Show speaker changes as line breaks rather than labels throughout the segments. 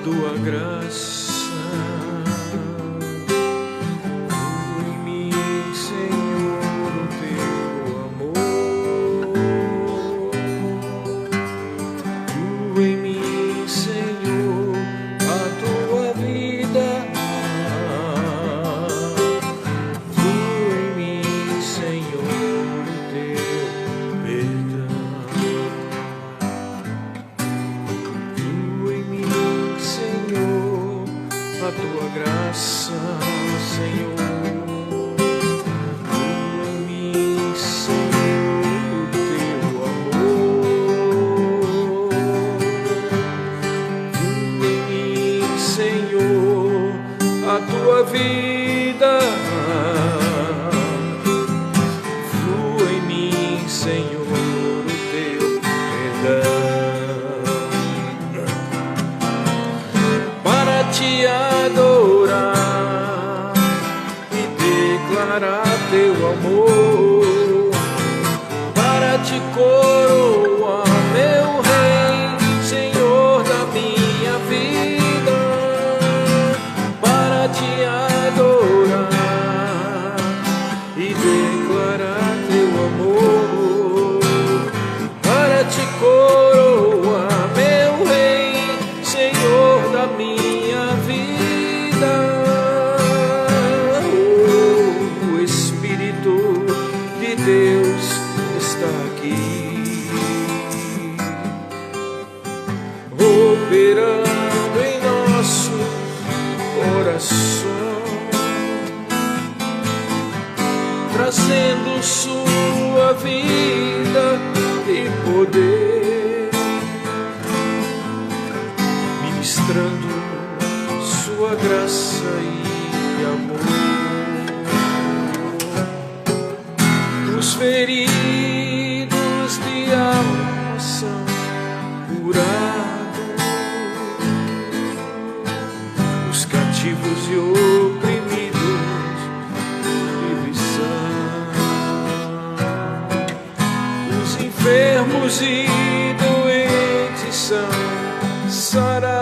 tua graça. Flui em mim, Senhor, o teu amor. Flui em mim, Senhor, a tua vida. Flui em mim, Senhor, o teu perdão. Flui em mim, Senhor, a tua graça, Senhor. Flui em mim, Senhor, o teu amor. Flui em mim, Senhor, a tua vida. Flui em mim, Senhor, o teu perdão. Para te adorar e declarar teu amor, para te coroar, meu Rei, Senhor da minha vida, para te adorar e declarar teu amor, para te coroar, meu Rei, Senhor da minha vida. O Espírito de Deus está aqui, operando em nosso coração, trazendo sua vida e poder, ministrando sua graça e amor. Os feridos de alma são curados, os cativos e oprimidos livres são, os enfermos e doentes são sarados,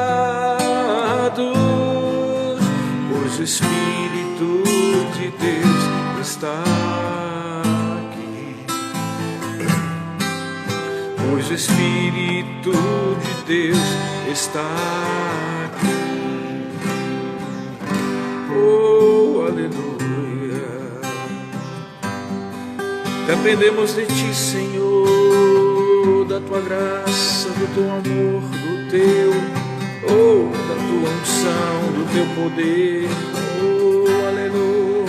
pois o Espírito de Deus está aqui, pois o Espírito de Deus está aqui. Oh, aleluia. Dependemos de ti, Senhor, da tua graça, do teu amor, do teu, da tua unção, do teu poder. Oh, aleluia.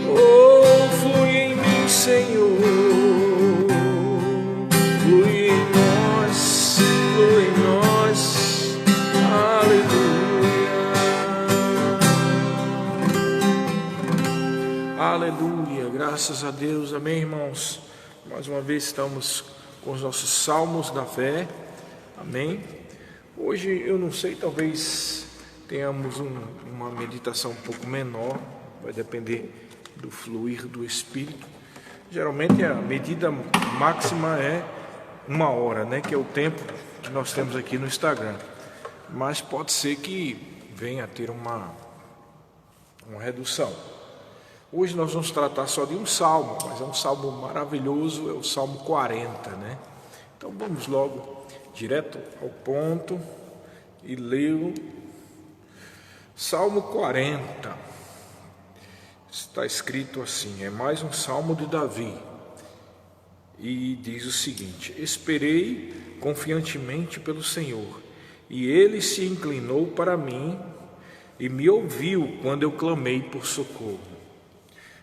Oh, flui em mim, Senhor, flui em nós, flui em nós. Aleluia. Aleluia. Graças a Deus. Amém, irmãos. Mais uma vez estamos com os nossos salmos da fé. Amém. Hoje eu não sei, talvez tenhamos uma meditação um pouco menor, vai depender do fluir do Espírito. Geralmente a medida máxima é 1 hora, né, que é o tempo que nós temos aqui no Instagram. Mas pode ser que venha a ter uma redução. Hoje nós vamos tratar só de um salmo, mas é um salmo maravilhoso, é o Salmo 40, né? Então vamos logo direto ao ponto e lê-lo. Salmo 40, está escrito assim, é mais um salmo de Davi, e diz o seguinte: esperei confiantemente pelo Senhor, e ele se inclinou para mim e me ouviu quando eu clamei por socorro.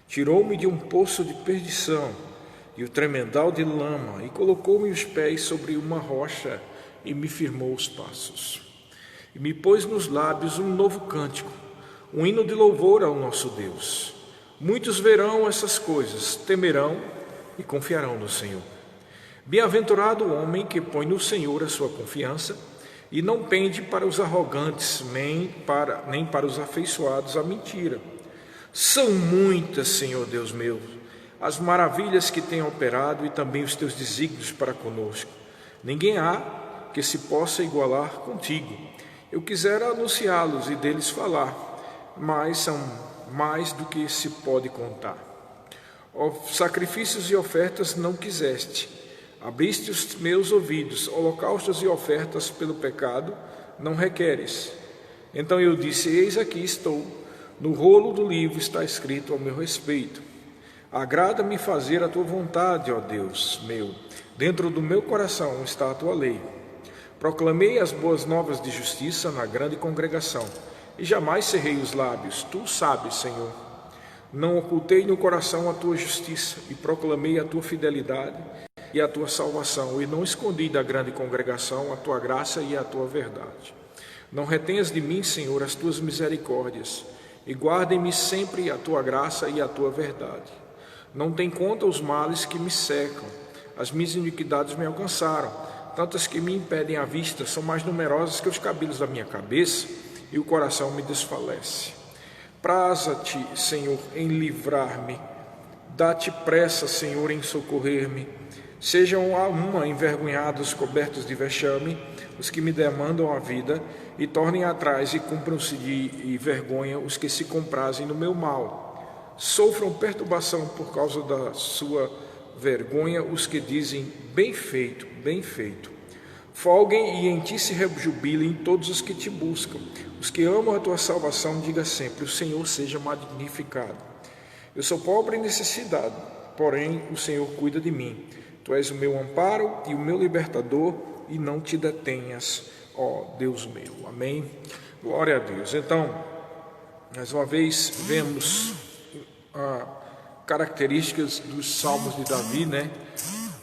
Tirou-me de um poço de perdição e o tremedal de lama, e colocou-me os pés sobre uma rocha e me firmou os passos. E me pôs nos lábios um novo cântico, um hino de louvor ao nosso Deus. Muitos verão essas coisas, temerão e confiarão no Senhor. Bem-aventurado o homem que põe no Senhor a sua confiança e não pende para os arrogantes, nem para os afeiçoados à mentira. São muitas, Senhor Deus meu, as maravilhas que tem operado e também os teus desígnios para conosco. Ninguém há que se possa igualar contigo, Eu quisera anunciá-los e deles falar, mas são mais do que se pode contar. Sacrifícios e ofertas não quiseste, abriste os meus ouvidos, holocaustos e ofertas pelo pecado não requeres. Então eu disse: eis aqui estou, no rolo do livro está escrito ao meu respeito. Agrada-me fazer a tua vontade, ó Deus meu, dentro do meu coração está a tua lei. Proclamei as boas novas de justiça na grande congregação, e jamais cerrei os lábios, tu sabes, Senhor. Não ocultei no coração a tua justiça, e proclamei a tua fidelidade e a tua salvação, e não escondi da grande congregação a tua graça e a tua verdade. Não retenhas de mim, Senhor, as tuas misericórdias, e guardem-me sempre a tua graça e a tua verdade. Não tem conta os males que me cercam, as minhas iniquidades me alcançaram, tantas que me impedem a vista, são mais numerosas que os cabelos da minha cabeça, e o coração me desfalece. Praza-te, Senhor, em livrar-me, dá-te pressa, Senhor, em socorrer-me. Sejam a uma envergonhados, cobertos de vexame, os que me demandam a vida, e tornem atrás e cumpram-se de vergonha os que se comprazem no meu mal. Sofram perturbação por causa da sua vergonha os que dizem: bem feito, bem feito. Folguem e em ti se rejubilem todos os que te buscam. Os que amam a tua salvação, diga sempre: o Senhor seja magnificado. Eu sou pobre e necessitado, porém o Senhor cuida de mim. Tu és o meu amparo e o meu libertador, e não te detenhas, ó Deus meu. Amém? Glória a Deus. Então, mais uma vez, vemos características dos salmos de Davi, né?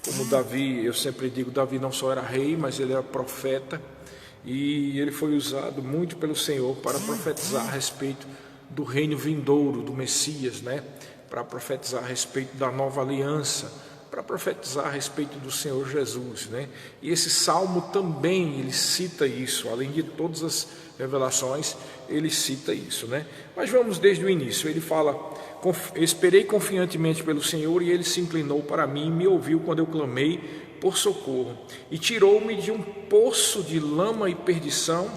Como Davi, eu sempre digo, Davi não só era rei, mas ele era profeta, e ele foi usado muito pelo Senhor para profetizar a respeito do reino vindouro, do Messias, né? Para profetizar a respeito da nova aliança, para profetizar a respeito do Senhor Jesus, né? E esse salmo também, ele cita isso, além de todas as revelações, ele cita isso, né? Mas vamos desde o início. Ele fala: esperei confiantemente pelo Senhor, e ele se inclinou para mim e me ouviu quando eu clamei por socorro, e tirou-me de um poço de lama e perdição,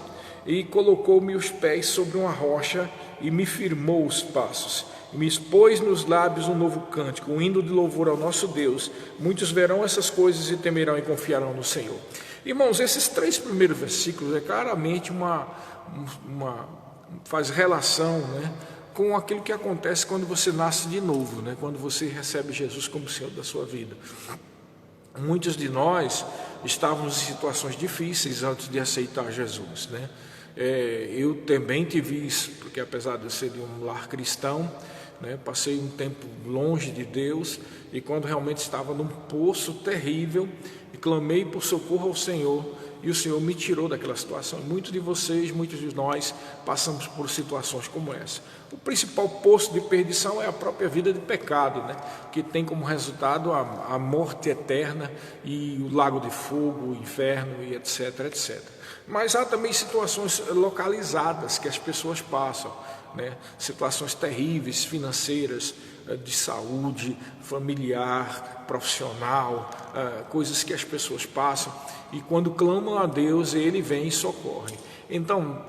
e colocou-me os pés sobre uma rocha, e me firmou os passos, e me expôs nos lábios um novo cântico, um hino de louvor ao nosso Deus. Muitos verão essas coisas e temerão e confiarão no Senhor. Irmãos, esses 3 primeiros versículos é claramente faz relação, né, com aquilo que acontece quando você nasce de novo, né, quando você recebe Jesus como Senhor da sua vida. Muitos de nós estávamos em situações difíceis antes de aceitar Jesus, né? Eu também tive isso, porque apesar de eu ser de um lar cristão, né, passei um tempo longe de Deus, e quando realmente estava num poço terrível, e clamei por socorro ao Senhor, e o Senhor me tirou daquela situação. Muitos de vocês, muitos de nós passamos por situações como essa. O principal poço de perdição é a própria vida de pecado, né? Que tem como resultado a morte eterna e o lago de fogo, o inferno e etc, etc. Mas há também situações localizadas que as pessoas passam, né? Situações terríveis, financeiras, de saúde, familiar, profissional, coisas que as pessoas passam, e quando clamam a Deus, Ele vem e socorre. Então,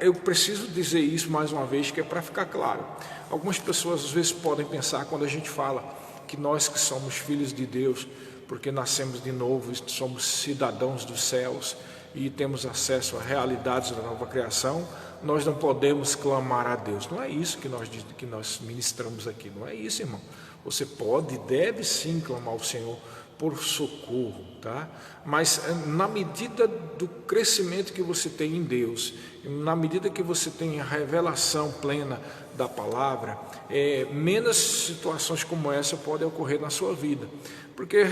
eu preciso dizer isso mais uma vez, que é para ficar claro. Algumas pessoas às vezes podem pensar, quando a gente fala que nós que somos filhos de Deus, porque nascemos de novo, somos cidadãos dos céus e temos acesso a realidades da nova criação, nós não podemos clamar a Deus. Não é isso que nós ministramos aqui, não é isso, irmão. Você pode e deve sim clamar ao Senhor por socorro, tá? Mas na medida do crescimento que você tem em Deus, na medida que você tem a revelação plena da palavra, menos situações como essa podem ocorrer na sua vida, porque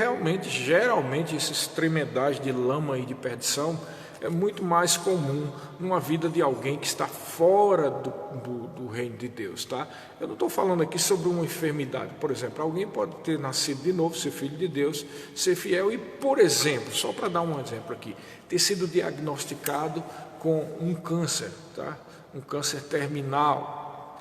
geralmente esses tremedais de lama e de perdição é muito mais comum numa vida de alguém que está fora do reino de Deus, tá? Eu não estou falando aqui sobre uma enfermidade. Por exemplo, alguém pode ter nascido de novo, ser filho de Deus, ser fiel e, por exemplo, só para dar um exemplo aqui, ter sido diagnosticado com um câncer, tá? Um câncer terminal.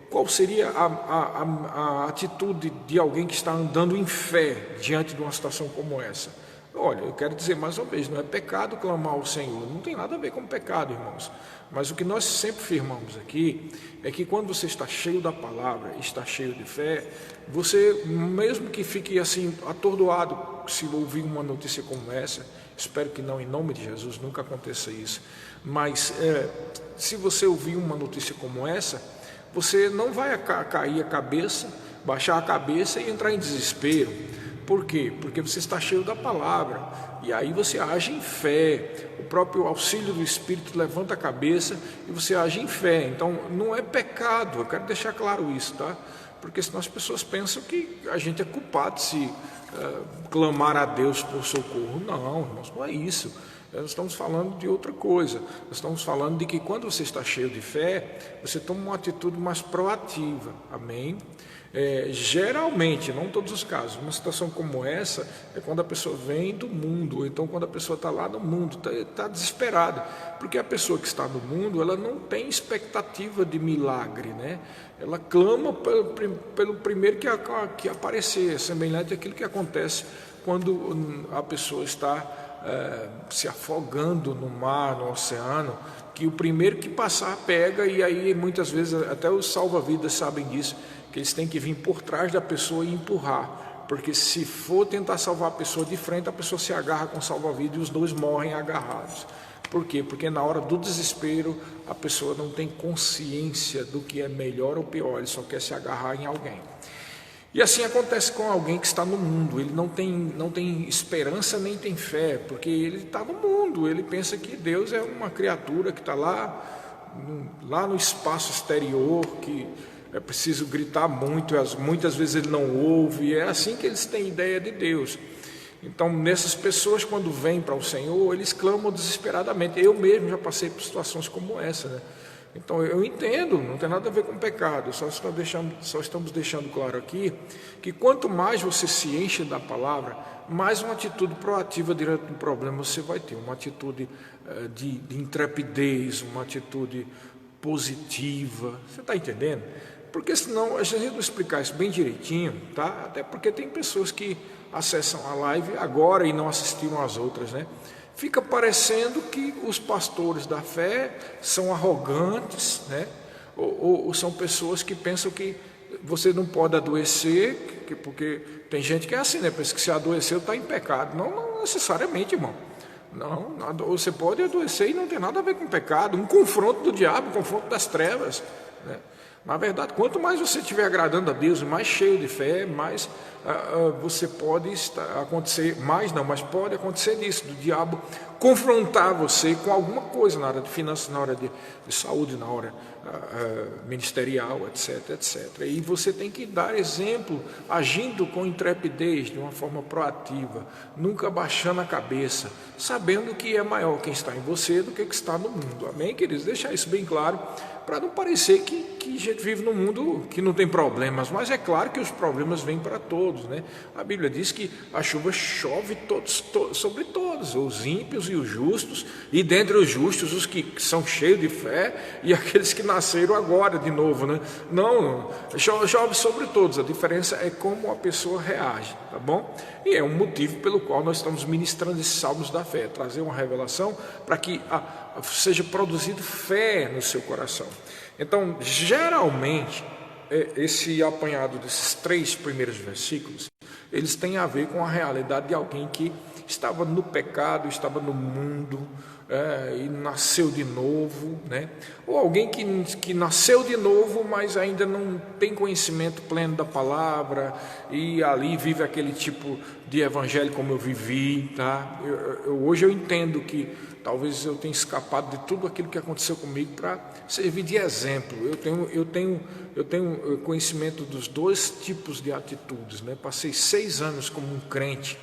Qual seria a atitude de alguém que está andando em fé diante de uma situação como essa? Olha, eu quero dizer mais uma vez, não é pecado clamar ao Senhor, não tem nada a ver com pecado, irmãos. Mas o que nós sempre afirmamos aqui é que quando você está cheio da palavra, está cheio de fé, você, mesmo que fique assim atordoado se ouvir uma notícia como essa, espero que não, em nome de Jesus, nunca aconteça isso, mas se você ouvir uma notícia como essa, você não vai cair a cabeça, baixar a cabeça e entrar em desespero. Por quê? Porque você está cheio da palavra, e aí você age em fé, o próprio auxílio do Espírito levanta a cabeça e você age em fé. Então não é pecado, eu quero deixar claro isso, tá? Porque senão as pessoas pensam que a gente é culpado se clamar a Deus por socorro. Não, irmãos, não é isso. Nós estamos falando de outra coisa. Nós estamos falando de que quando você está cheio de fé, você toma uma atitude mais proativa. Amém? Geralmente, não todos os casos, uma situação como essa é quando a pessoa vem do mundo, ou então quando a pessoa está lá no mundo, está desesperada, porque a pessoa que está no mundo, ela não tem expectativa de milagre, né? Ela clama pelo primeiro que aparecer, semelhante àquilo que acontece quando a pessoa está se afogando no mar, no oceano, que o primeiro que passar pega, e aí muitas vezes até os salva-vidas sabem disso, que eles têm que vir por trás da pessoa e empurrar, porque se for tentar salvar a pessoa de frente, a pessoa se agarra com o salva-vidas e os dois morrem agarrados. Por quê? Porque na hora do desespero a pessoa não tem consciência do que é melhor ou pior, ele só quer se agarrar em alguém. E assim acontece com alguém que está no mundo, ele não tem esperança nem tem fé, porque ele está no mundo, ele pensa que Deus é uma criatura que está lá no espaço exterior, que é preciso gritar muito, muitas vezes ele não ouve, é assim que eles têm ideia de Deus. Então, nessas pessoas, quando vêm para o Senhor, eles clamam desesperadamente. Eu mesmo já passei por situações como essa, né? Então, eu entendo, não tem nada a ver com pecado, só estamos deixando claro aqui que quanto mais você se enche da palavra, mais uma atitude proativa diante do problema você vai ter, uma atitude de intrepidez, uma atitude positiva, você está entendendo? Porque senão, a gente não explicar isso bem direitinho, tá? Até porque tem pessoas que acessam a live agora e não assistiram às outras, né? Fica parecendo que os pastores da fé são arrogantes, né? Ou são pessoas que pensam que você não pode adoecer, porque tem gente que é assim, né? Pensa que se adoeceu está em pecado. Não necessariamente, irmão. Não, você pode adoecer e não tem nada a ver com pecado. Um confronto do diabo, um confronto das trevas, né? Na verdade, quanto mais você estiver agradando a Deus, mais cheio de fé, mais você pode acontecer, mas pode acontecer disso, do diabo confrontar você com alguma coisa na área de finanças, na área de saúde, na área ministerial, etc, etc. E você tem que dar exemplo, agindo com intrepidez, de uma forma proativa, nunca baixando a cabeça, sabendo que é maior quem está em você do que está no mundo. Amém, queridos? Deixar isso bem claro, para não parecer que a gente vive num mundo que não tem problemas, mas é claro que os problemas vêm para todos, né? A Bíblia diz que a chuva chove sobre todos, os ímpios e os justos, e dentre os justos os que são cheios de fé e aqueles que nasceram agora de novo, né? Não, chove sobre todos, a diferença é como a pessoa reage, tá bom? E é um motivo pelo qual nós estamos ministrando esses salmos da fé, trazer uma revelação para que seja produzido fé no seu coração. Então, geralmente, esse apanhado desses 3 primeiros versículos, eles têm a ver com a realidade de alguém que estava no pecado, estava no mundo, e nasceu de novo, né? Ou alguém que nasceu de novo, mas ainda não tem conhecimento pleno da palavra, e ali vive aquele tipo de evangelho como eu vivi, tá? Hoje eu entendo que talvez eu tenha escapado de tudo aquilo que aconteceu comigo para servir de exemplo. Eu tenho conhecimento dos 2 tipos de atitudes, né? Passei 6 anos como um crente,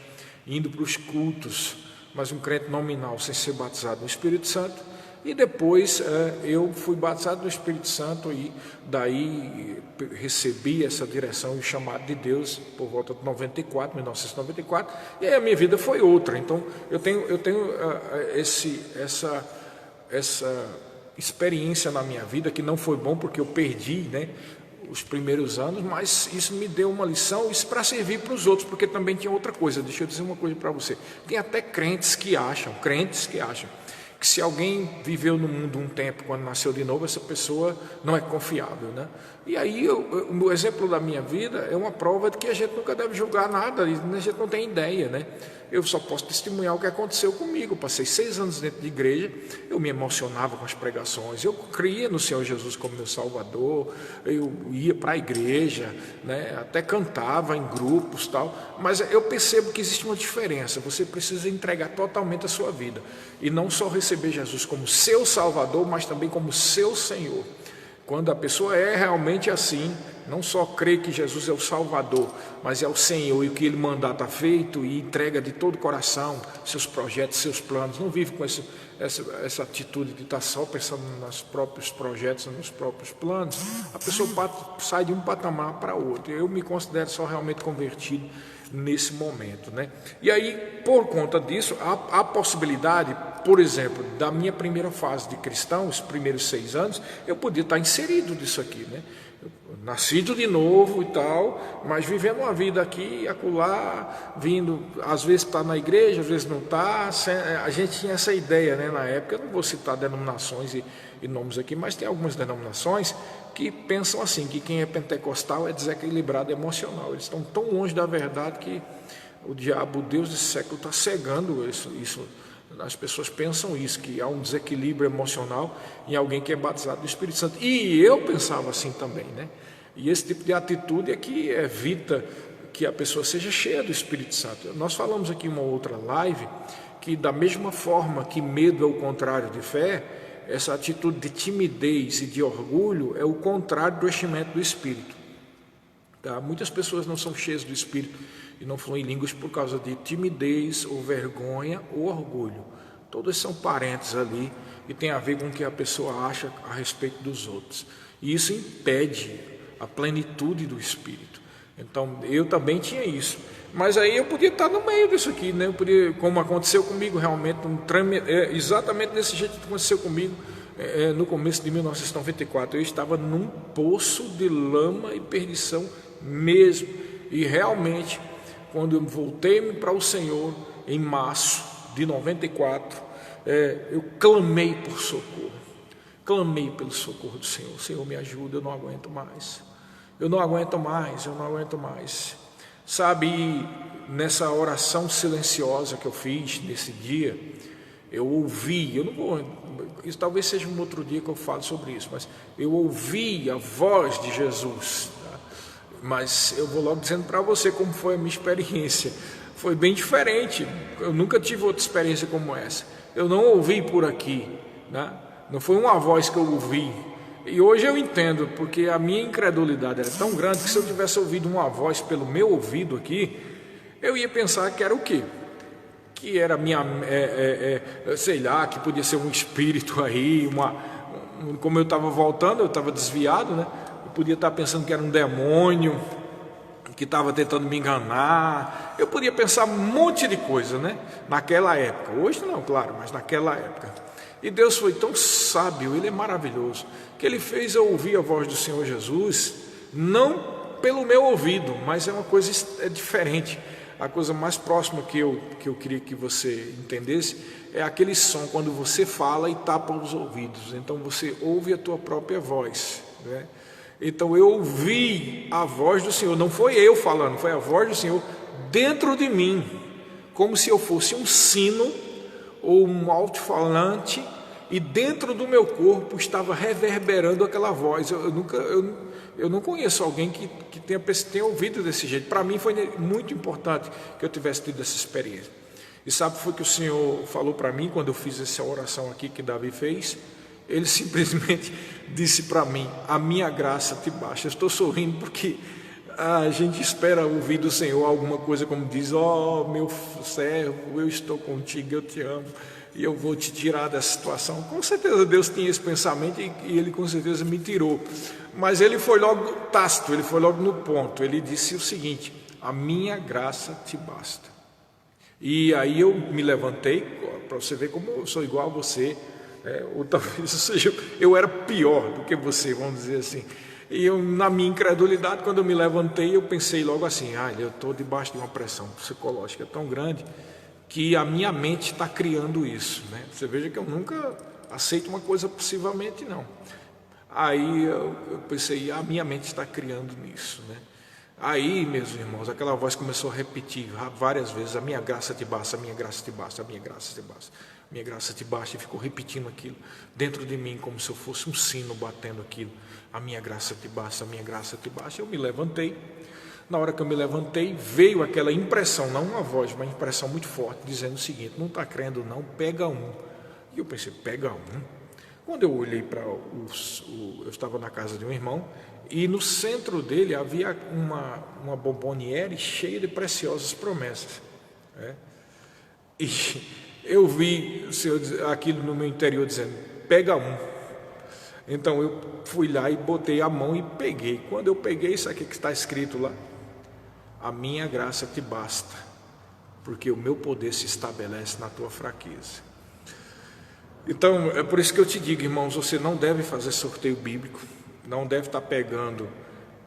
indo para os cultos, mas um crente nominal, sem ser batizado no Espírito Santo. E depois eu fui batizado no Espírito Santo e daí recebi essa direção e o chamado de Deus por volta de 1994, e aí a minha vida foi outra. Então eu tenho essa experiência na minha vida, que não foi bom porque eu perdi, né, os primeiros anos, mas isso me deu uma lição, isso para servir para os outros, porque também tinha outra coisa. Deixa eu dizer uma coisa para você. Tem até crentes que acham que se alguém viveu no mundo um tempo quando nasceu de novo, essa pessoa não é confiável, né? E aí o exemplo da minha vida é uma prova de que a gente nunca deve julgar nada, a gente não tem ideia, né? Eu só posso testemunhar o que aconteceu comigo. Eu passei 6 anos dentro de igreja, eu me emocionava com as pregações, eu cria no Senhor Jesus como meu Salvador, eu ia para a igreja, né? Até cantava em grupos, tal, mas eu percebo que existe uma diferença. Você precisa entregar totalmente a sua vida e não só receber Jesus como seu Salvador, mas também como seu Senhor. Quando a pessoa é realmente assim, não só crê que Jesus é o Salvador, mas é o Senhor e o que Ele mandar está feito e entrega de todo o coração seus projetos, seus planos, não vive com essa atitude de estar só pensando nos próprios projetos, nos próprios planos, a pessoa sai de um patamar para outro. Eu me considero só realmente convertido nesse momento, né? E aí, por conta disso, há possibilidade, por exemplo, da minha primeira fase de cristão, os primeiros 6 anos, eu podia estar inserido nisso aqui, né? Nascido de novo e tal, mas vivendo uma vida aqui e acolá, vindo, às vezes está na igreja, às vezes não está. A gente tinha essa ideia, né, na época. Eu não vou citar denominações e nomes aqui, mas tem algumas denominações que pensam assim, que quem é pentecostal é desequilibrado emocional. Eles estão tão longe da verdade que o diabo, o Deus desse século, está cegando isso. As pessoas pensam isso, que há um desequilíbrio emocional em alguém que é batizado do Espírito Santo. E eu pensava assim também, né? E esse tipo de atitude é que evita que a pessoa seja cheia do Espírito Santo. Nós falamos aqui em uma outra live que, da mesma forma que medo é o contrário de fé, essa atitude de timidez e de orgulho é o contrário do enchimento do Espírito. Tá? Muitas pessoas não são cheias do Espírito e não falam em línguas por causa de timidez ou vergonha ou orgulho. Todos são parentes ali e tem a ver com o que a pessoa acha a respeito dos outros. E isso impede a plenitude do Espírito. Então, eu também tinha isso. Mas aí eu podia estar no meio disso aqui, né? Eu podia, como aconteceu comigo realmente, exatamente desse jeito que aconteceu comigo no começo de 1994. Eu estava num poço de lama e perdição mesmo. E realmente, quando eu voltei para o Senhor, em março de 94, eu clamei por socorro. Clamei pelo socorro do Senhor. Senhor, me ajuda, eu não aguento mais. Eu não aguento mais. Sabe, nessa oração silenciosa que eu fiz nesse dia, eu ouvi, isso talvez seja um outro dia que eu falo sobre isso, mas eu ouvi a voz de Jesus, tá? Mas eu vou logo dizendo para você como foi a minha experiência. Foi bem diferente, eu nunca tive outra experiência como essa. Eu não ouvi por aqui, né? Não foi uma voz que eu ouvi. E hoje eu entendo, porque a minha incredulidade era tão grande que se eu tivesse ouvido uma voz pelo meu ouvido aqui, eu ia pensar que era o quê? Que era minha, sei lá, que podia ser um espírito aí, como eu estava voltando, eu estava desviado, né? Eu podia estar pensando que era um demônio que estava tentando me enganar. Eu podia pensar um monte de coisa, né? Naquela época. Hoje não, claro, mas naquela época. E Deus foi tão sábio, Ele é maravilhoso, que Ele fez eu ouvir a voz do Senhor Jesus, não pelo meu ouvido, mas é uma coisa diferente. A coisa mais próxima que eu queria que você entendesse é aquele som quando você fala e tapa os ouvidos. Então você ouve a tua própria voz, né? Então eu ouvi a voz do Senhor, não foi eu falando, foi a voz do Senhor dentro de mim, como se eu fosse um sino ou um alto-falante, e dentro do meu corpo estava reverberando aquela voz. Eu não conheço alguém que tenha ouvido desse jeito. Para mim foi muito importante que eu tivesse tido essa experiência. E sabe o que foi que o Senhor falou para mim quando eu fiz essa oração aqui que Davi fez? Ele simplesmente disse para mim: a minha graça te basta. Eu estou sorrindo porque a gente espera ouvir do Senhor alguma coisa como diz: ó, meu servo, eu estou contigo, eu te amo e eu vou te tirar dessa situação. Com certeza Deus tinha esse pensamento e Ele com certeza me tirou. Mas Ele foi logo tácito, Ele foi logo no ponto. Ele disse o seguinte: a minha graça te basta. E aí eu me levantei, para você ver como eu sou igual a você, ou talvez seja, eu era pior do que você, vamos dizer assim. E eu, na minha incredulidade, quando eu me levantei, eu pensei logo assim: eu estou debaixo de uma pressão psicológica tão grande que a minha mente está criando isso, né? Você veja que eu nunca aceito uma coisa passivamente, não. Aí eu pensei: a minha mente está criando nisso, né? Aí, meus irmãos, aquela voz começou a repetir várias vezes: a minha graça te basta, a minha graça te basta, a minha graça te basta, a minha graça te basta. E ficou repetindo aquilo dentro de mim, como se eu fosse um sino batendo aquilo: a minha graça te basta, a minha graça te basta. Eu me levantei. Na hora que eu me levantei, veio aquela impressão, não uma voz, uma impressão muito forte, dizendo o seguinte: não está crendo não, pega um. E eu pensei: pega um? Quando eu olhei para eu estava na casa de um irmão, e no centro dele havia uma bomboniere cheia de preciosas promessas, né? E eu vi aquilo no meu interior dizendo: pega um. Então eu fui lá e botei a mão e peguei. Quando eu peguei, isso aqui que está escrito lá: a minha graça te basta, porque o meu poder se estabelece na tua fraqueza. Então, é por isso que eu te digo, irmãos, você não deve fazer sorteio bíblico, não deve estar pegando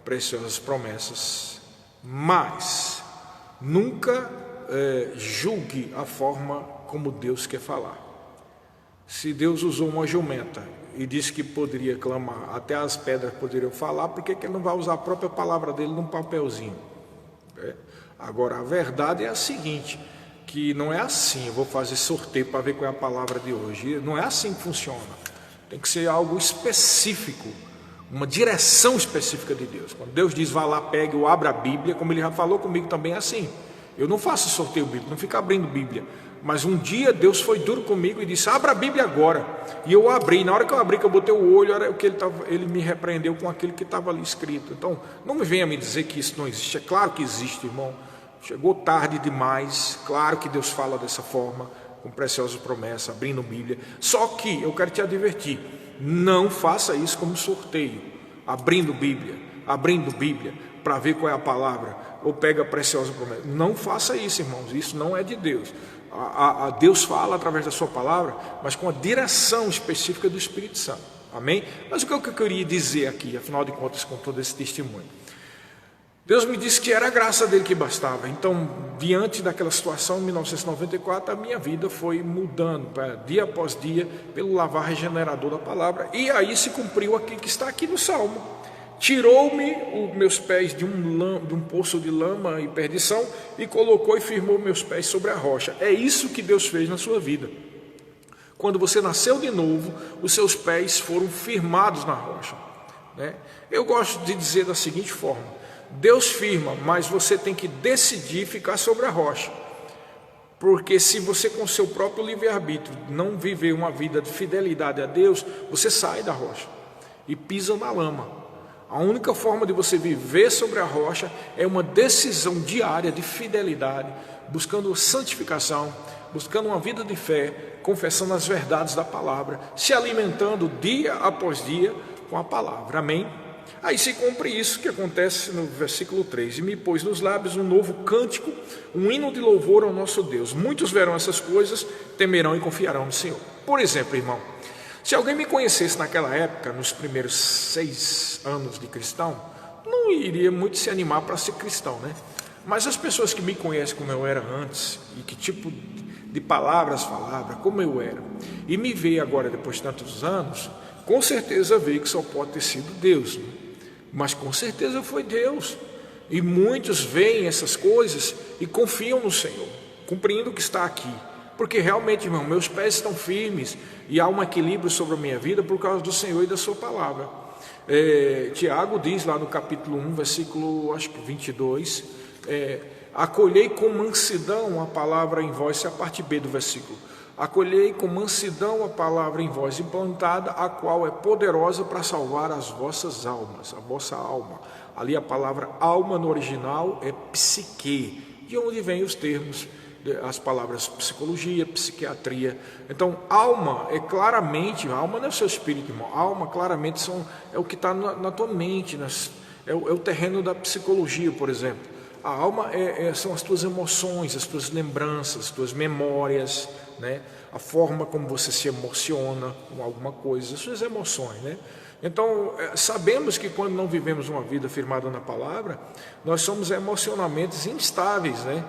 preciosas promessas, mas nunca julgue a forma como Deus quer falar. Se Deus usou uma jumenta e disse que poderia clamar, até as pedras poderiam falar, por que ele não vai usar a própria palavra dele num papelzinho? Agora, a verdade é a seguinte: que não é assim, eu vou fazer sorteio para ver qual é a palavra de hoje. Não é assim que funciona. Tem que ser algo específico, uma direção específica de Deus. Quando Deus diz: vá lá, pegue ou abra a Bíblia, como Ele já falou comigo também, é assim. Eu não faço sorteio bíblico, não fico abrindo Bíblia. Mas um dia Deus foi duro comigo e disse: abra a Bíblia agora. E eu abri. Na hora que eu abri, que eu botei o olho, era o que ele me repreendeu com aquilo que estava ali escrito. Então, não me venha me dizer que isso não existe. É claro que existe, irmão. Chegou tarde demais. Claro que Deus fala dessa forma, com preciosas promessas, abrindo Bíblia. Só que eu quero te advertir: não faça isso como sorteio, abrindo Bíblia, para ver qual é a palavra, ou pega a preciosa promessa. Não faça isso, irmãos. Isso não é de Deus. Deus fala através da sua palavra, mas com a direção específica do Espírito Santo. Amém? Mas o que eu queria dizer aqui, afinal de contas, com todo esse testemunho? Deus me disse que era a graça dele que bastava. Então, diante daquela situação, em 1994, a minha vida foi mudando, dia após dia, pelo lavar regenerador da palavra. E aí se cumpriu aquilo que está aqui no Salmo: tirou-me os meus pés de um poço de lama e perdição, e colocou e firmou meus pés sobre a rocha. É isso que Deus fez na sua vida. Quando você nasceu de novo, os seus pés foram firmados na rocha, né? Eu gosto de dizer da seguinte forma: Deus firma, mas você tem que decidir ficar sobre a rocha. Porque se você, com seu próprio livre-arbítrio, não viver uma vida de fidelidade a Deus, você sai da rocha e pisa na lama. A única forma de você viver sobre a rocha é uma decisão diária de fidelidade, buscando santificação, buscando uma vida de fé, confessando as verdades da palavra, se alimentando dia após dia com a palavra. Amém? Aí se cumpre isso que acontece no versículo 3: e me pôs nos lábios um novo cântico, um hino de louvor ao nosso Deus. Muitos verão essas coisas, temerão e confiarão no Senhor. Por exemplo, irmão, se alguém me conhecesse naquela época, nos primeiros 6 anos de cristão, não iria muito se animar para ser cristão, né? Mas as pessoas que me conhecem como eu era antes, e que tipo de palavras falava, como eu era, e me vê agora depois de tantos anos, com certeza vê que só pode ter sido Deus, né? Mas com certeza foi Deus. E muitos veem essas coisas e confiam no Senhor, cumprindo o que está aqui. Porque realmente, irmão, meus pés estão firmes e há um equilíbrio sobre a minha vida por causa do Senhor e da sua palavra. Tiago diz lá no capítulo 1, versículo acho que 22, acolhei com mansidão a palavra em vós, essa é a parte B do versículo. Acolhei com mansidão a palavra em vós implantada, a qual é poderosa para salvar as vossas almas, a vossa alma. Ali a palavra alma no original é psique, de onde vem os termos, as palavras psicologia, psiquiatria. Então, alma é claramente, alma não é o seu espírito, irmão. Alma claramente é o que está na tua mente, é o terreno da psicologia, por exemplo. A alma são as tuas emoções, as tuas lembranças, as tuas memórias, né? A forma como você se emociona com alguma coisa, as suas emoções, né? Então, sabemos que quando não vivemos uma vida firmada na palavra, nós somos emocionalmente instáveis, né?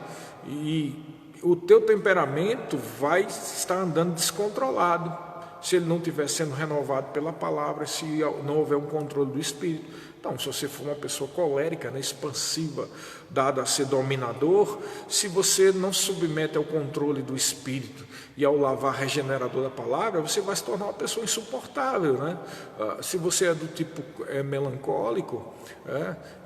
E o teu temperamento vai estar andando descontrolado, se ele não estiver sendo renovado pela palavra, se não houver um controle do Espírito. Então, se você for uma pessoa colérica, né, expansiva, dada a ser dominador, se você não se submete ao controle do Espírito e ao lavar regenerador da palavra, você vai se tornar uma pessoa insuportável, né? Se você é do tipo melancólico,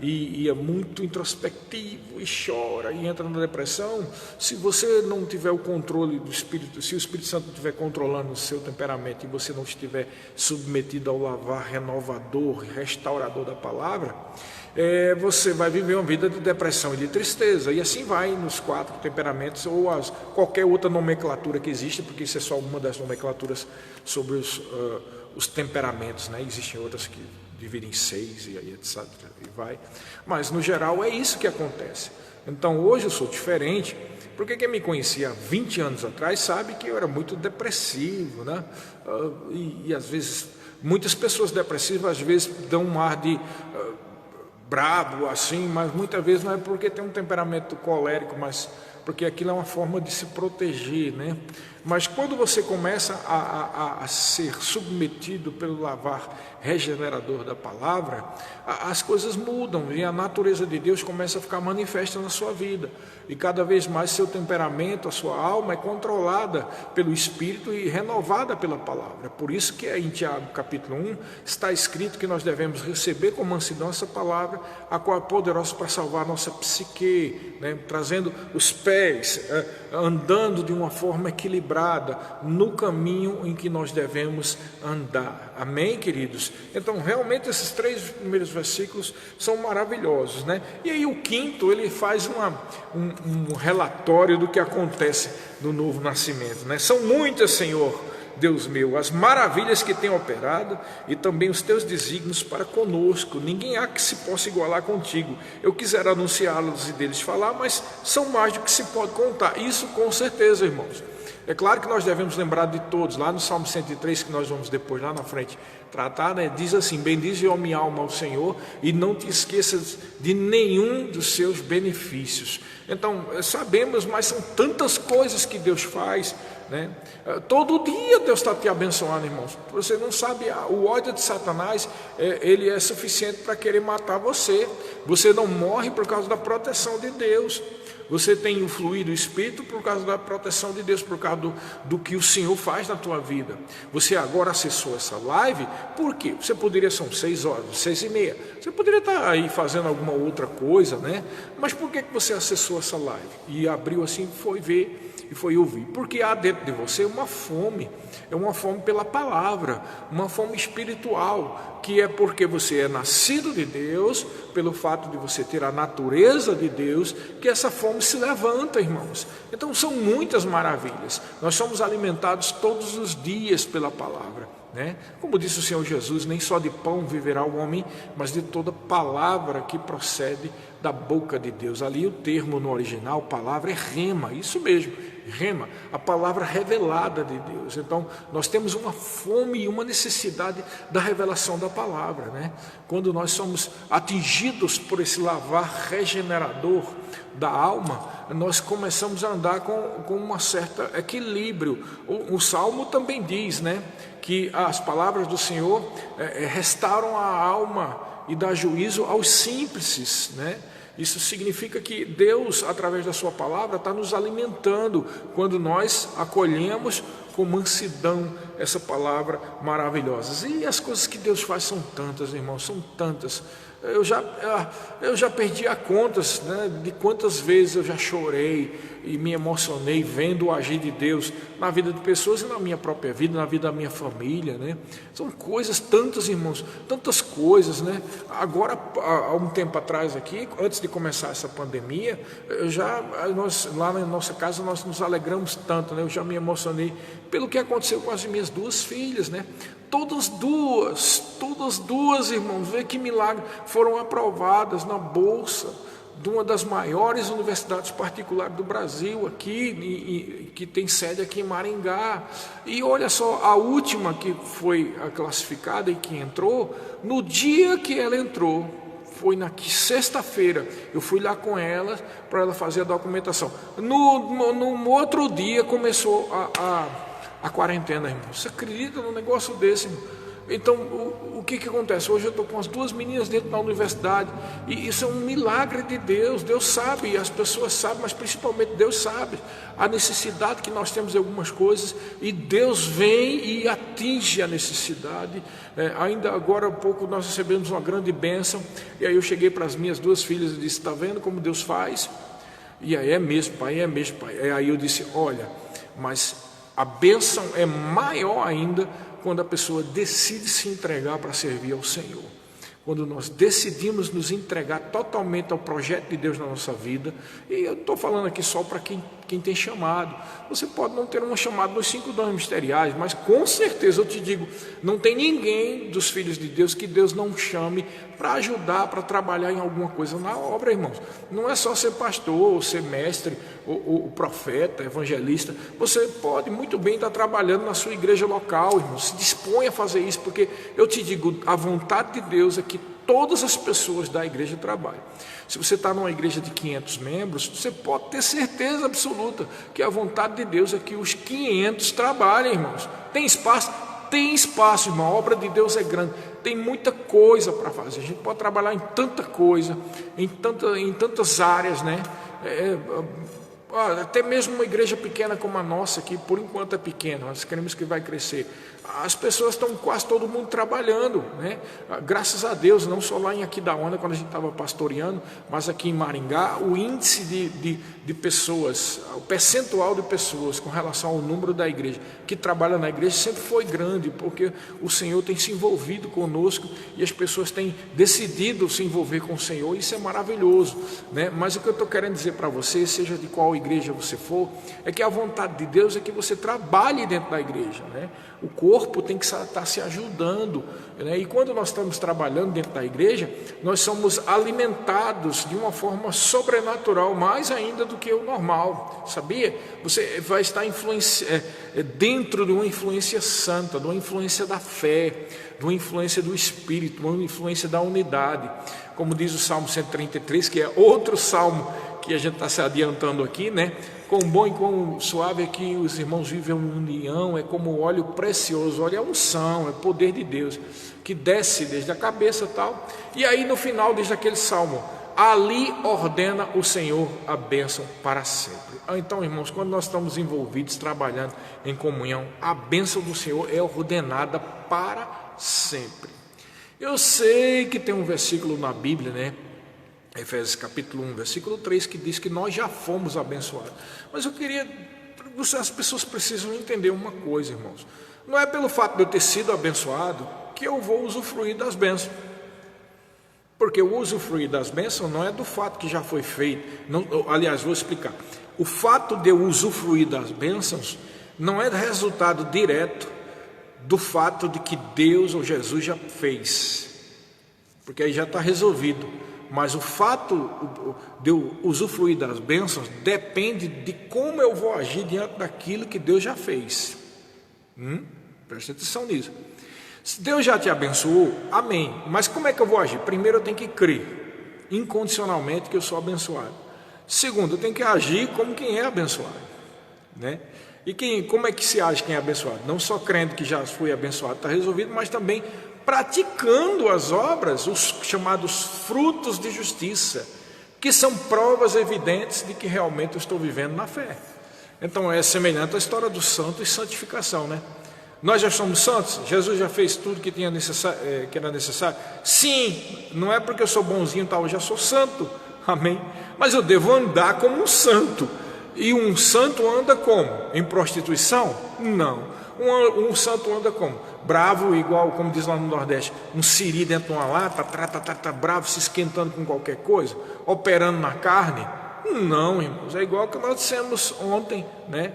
e é muito introspectivo e chora e entra na depressão, se você não tiver o controle do Espírito, se o Espírito Santo não estiver controlando o seu temperamento e você não estiver submetido ao lavar renovador, restaurador da palavra, você vai viver uma vida de depressão e de tristeza, e assim vai nos 4 temperamentos ou qualquer outra nomenclatura que existe, porque isso é só uma das nomenclaturas sobre os temperamentos, né? Existem outras que dividem em 6 e aí etc. E vai. Mas no geral é isso que acontece. Então hoje eu sou diferente, porque quem me conhecia há 20 anos atrás sabe que eu era muito depressivo, né? E às vezes, muitas pessoas depressivas às vezes dão um ar de bravo assim, mas muitas vezes não é porque tem um temperamento colérico, mas porque aquilo é uma forma de se proteger, né? Mas quando você começa a ser submetido pelo lavar regenerador da palavra, as coisas mudam e a natureza de Deus começa a ficar manifesta na sua vida. E cada vez mais seu temperamento, a sua alma é controlada pelo Espírito e renovada pela palavra. Por isso que em Tiago capítulo 1 está escrito que nós devemos receber com mansidão essa palavra, a qual é poderosa para salvar a nossa psique, né? Trazendo os pés, andando de uma forma equilibrada no caminho em que nós devemos andar. Amém, queridos? Então, realmente, esses 3 primeiros versículos são maravilhosos, né? E aí o 5º, ele faz um relatório do que acontece no novo nascimento, né? São muitas, Senhor, Deus meu, as maravilhas que tem operado e também os teus desígnios para conosco. Ninguém há que se possa igualar contigo. Eu quisera anunciá-los e deles falar, mas são mais do que se pode contar. Isso com certeza, irmãos. É claro que nós devemos lembrar de todos. Lá no Salmo 103, que nós vamos depois lá na frente tratar, né? Diz assim: bendize, ó minha alma, ao Senhor, e não te esqueças de nenhum dos seus benefícios. Então, sabemos, mas são tantas coisas que Deus faz, né? Todo dia Deus está te abençoando, irmãos. Você não sabe, o ódio de Satanás, ele é suficiente para querer matar você. Você não morre por causa da proteção de Deus. Você tem o fluir do Espírito por causa da proteção de Deus, por causa do que o Senhor faz na tua vida. Você agora acessou essa live, por quê? Você poderia, são 6 horas, 6h30, você poderia estar aí fazendo alguma outra coisa, né? Mas por que você acessou essa live? E abriu assim, foi ver e foi ouvir. Porque há dentro de você uma fome, é uma fome pela palavra, uma fome espiritual, que é porque você é nascido de Deus, pelo fato de você ter a natureza de Deus, que essa fome se levanta, irmãos. Então são muitas maravilhas. Nós somos alimentados todos os dias pela palavra, né? Como disse o Senhor Jesus, nem só de pão viverá o homem, mas de toda palavra que procede da boca de Deus. Ali o termo no original, palavra, é rema, isso mesmo, rema, a palavra revelada de Deus. Então nós temos uma fome e uma necessidade da revelação da palavra, né? Quando nós somos atingidos por esse lavar regenerador da alma, nós começamos a andar com um certo equilíbrio. O Salmo também diz, né, que as palavras do Senhor restauram a alma e dá juízo aos simples, né? Isso significa que Deus, através da sua palavra, está nos alimentando quando nós acolhemos com mansidão essa palavra maravilhosa. E as coisas que Deus faz são tantas, irmãos, são tantas. Eu já perdi a contas, né, de quantas vezes eu já chorei e me emocionei vendo o agir de Deus na vida de pessoas e na minha própria vida, na vida da minha família, né? São coisas tantas, irmãos, tantas coisas, né? Agora, há um tempo atrás aqui, antes de começar essa pandemia, nós lá na nossa casa nós nos alegramos tanto, né? Eu já me emocionei pelo que aconteceu com as minhas 2 filhas, né? Todas duas, irmãos, vê que milagre, foram aprovadas na bolsa, de uma das maiores universidades particulares do Brasil, aqui, que tem sede aqui em Maringá. E olha só, a última que foi a classificada e que entrou, no dia que ela entrou, foi na sexta-feira, eu fui lá com ela para ela fazer a documentação. No outro dia começou a quarentena, irmão. Você acredita num negócio desse, irmão? Então, o que acontece? Hoje eu estou com as duas meninas dentro da universidade, e isso é um milagre de Deus. Deus sabe, e as pessoas sabem, mas principalmente Deus sabe a necessidade que nós temos de algumas coisas, e Deus vem e atinge a necessidade. Ainda agora há pouco nós recebemos uma grande bênção, e aí eu cheguei para as minhas duas filhas e disse: está vendo como Deus faz? E aí: é mesmo, pai, é mesmo, pai. E aí eu disse: olha, mas a bênção é maior ainda quando a pessoa decide se entregar para servir ao Senhor. Quando nós decidimos nos entregar totalmente ao projeto de Deus na nossa vida. E eu estou falando aqui só para quem tem chamado. Você pode não ter uma chamada nos 5 dons ministeriais, mas com certeza eu te digo, não tem ninguém dos filhos de Deus que Deus não chame para ajudar, para trabalhar em alguma coisa na obra, irmãos. Não é só ser pastor, ou ser mestre, ou profeta, evangelista. Você pode muito bem estar trabalhando na sua igreja local, irmão. Se dispõe a fazer isso, porque eu te digo, a vontade de Deus é que todas as pessoas da igreja trabalhem. Se você está numa igreja de 500 membros, você pode ter certeza absoluta que a vontade de Deus é que os 500 trabalhem, irmãos. Tem espaço? Tem espaço, irmão. A obra de Deus é grande. Tem muita coisa para fazer. A gente pode trabalhar em tanta coisa, em tantas áreas, né? Até mesmo uma igreja pequena como a nossa, que por enquanto é pequena, nós queremos que vai crescer. As pessoas estão quase todo mundo trabalhando, né? Graças a Deus, não só lá em Aquidauana, quando a gente estava pastoreando, mas aqui em Maringá, o índice de pessoas, o percentual de pessoas com relação ao número da igreja que trabalha na igreja sempre foi grande, porque o Senhor tem se envolvido conosco e as pessoas têm decidido se envolver com o Senhor. Isso é maravilhoso, né? Mas o que eu estou querendo dizer para você, seja de qual igreja você for, é que a vontade de Deus é que você trabalhe dentro da igreja, né? O corpo tem que estar se ajudando, né? E quando nós estamos trabalhando dentro da igreja, nós somos alimentados de uma forma sobrenatural, mais ainda do que o normal, sabia? Você vai estar dentro de uma influência santa, de uma influência da fé, de uma influência do Espírito, de uma influência da unidade. Como diz o Salmo 133, que é outro salmo que a gente está se adiantando aqui, né? Quão bom e quão suave é que os irmãos vivem em união, é como óleo precioso. Olha, é unção, é poder de Deus, que desce desde a cabeça e tal. E aí no final diz aquele salmo: ali ordena o Senhor a bênção para sempre. Então, irmãos, quando nós estamos envolvidos, trabalhando em comunhão, a bênção do Senhor é ordenada para sempre. Eu sei que tem um versículo na Bíblia, né? Efésios capítulo 1, versículo 3, que diz que nós já fomos abençoados. Mas eu queria, as pessoas precisam entender uma coisa, irmãos. Não é pelo fato de eu ter sido abençoado que eu vou usufruir das bênçãos. Porque o usufruir das bênçãos não é do fato que já foi feito. Não, aliás, vou explicar. O fato de eu usufruir das bênçãos não é resultado direto do fato de que Deus ou Jesus já fez. Porque aí já está resolvido. Mas o fato de eu usufruir das bênçãos depende de como eu vou agir diante daquilo que Deus já fez. Preste atenção nisso. Se Deus já te abençoou, amém. Mas como é que eu vou agir? Primeiro eu tenho que crer incondicionalmente que eu sou abençoado. Segundo, eu tenho que agir como quem é abençoado, né? E como é que se age quem é abençoado? Não só crendo que já fui abençoado, está resolvido, mas também praticando as obras, os chamados frutos de justiça, que são provas evidentes de que realmente eu estou vivendo na fé. Então é semelhante à história do santo e santificação, né? Nós já somos santos? Jesus já fez tudo que era necessário? Sim, não é porque eu sou bonzinho, tal, eu já sou santo, amém? Mas eu devo andar como um santo. E um santo anda como? Em prostituição? Não. Um santo anda como? Bravo, igual, como diz lá no Nordeste, um siri dentro de uma lata, bravo, se esquentando com qualquer coisa, operando na carne. Não, irmãos, é igual que nós dissemos ontem, né?